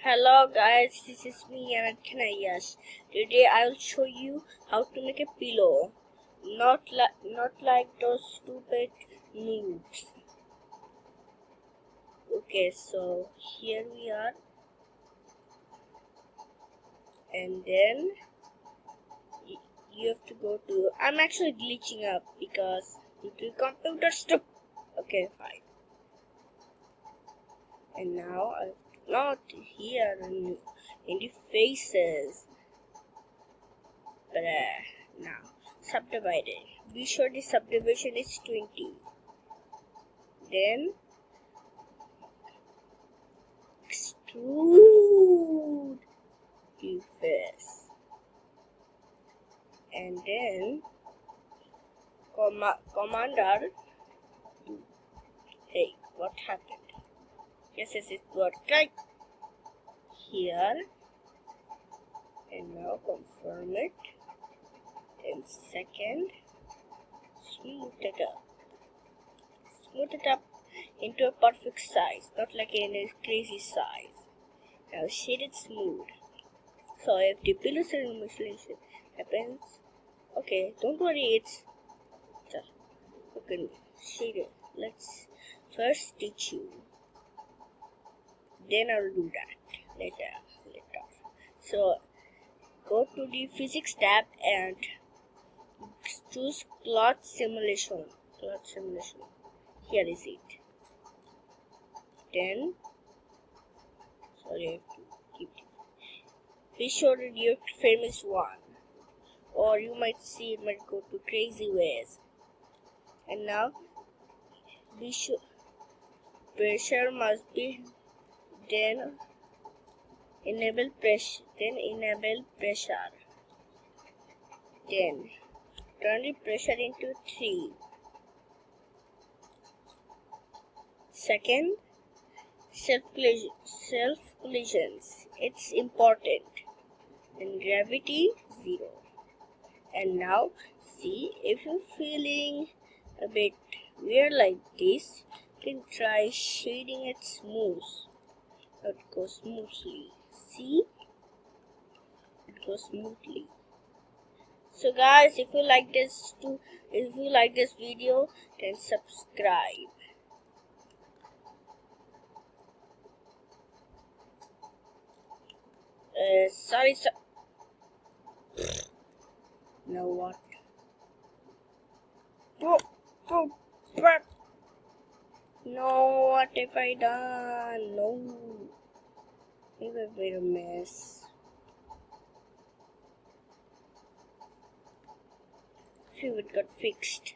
Hello guys, this is me Yash. Today I will show you how to make a pillow. Not like those stupid noobs. Okay, so here we are, and then you have to go to. I'm actually glitching up because the computer stop. Okay, fine. And now I've not here in the faces. But now subdivided. Be sure the subdivision is 20. Then extrude the face. And then commander. Hey, what happened? Yes, it worked right here. And now confirm it. Then second, smooth it up. Smooth it up into a perfect size, not like in a crazy size. Now shade it smooth. So if the pillow simulation happens, okay, don't worry, it's okay. Shade it. Let's first teach you. Then I'll do that later. So go to the physics tab and choose cloth simulation. Here is it. Then sorry, I have to keep it. Be sure that your frame is 1, or you might see it might go to crazy ways. And now be sure pressure must be, then enable pressure, then turn the pressure into 3. Second, self collisions, it's important. Then gravity 0. And now see, if you're feeling a bit weird like this, you can try shading it smooth. It goes smoothly. See, it goes smoothly. So guys, if you like this video, then subscribe. Sorry. Now what? No, what have I done? No. Maybe I made a mess. Phew, it got fixed.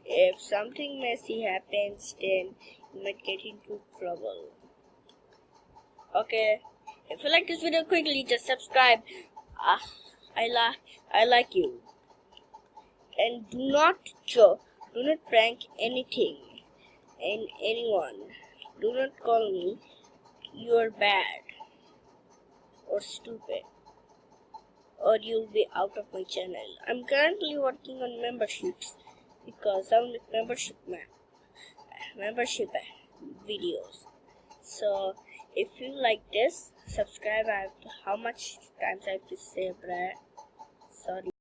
If something messy happens, then you might get into trouble. Okay, if you like this video, quickly just subscribe. I like you. And do not prank anything and anyone. Do not call me you're bad or stupid, or you'll be out of my channel. I'm currently working on memberships because I'm with membership videos. So if you like this, subscribe. How much times I have to say, bruh? Sorry.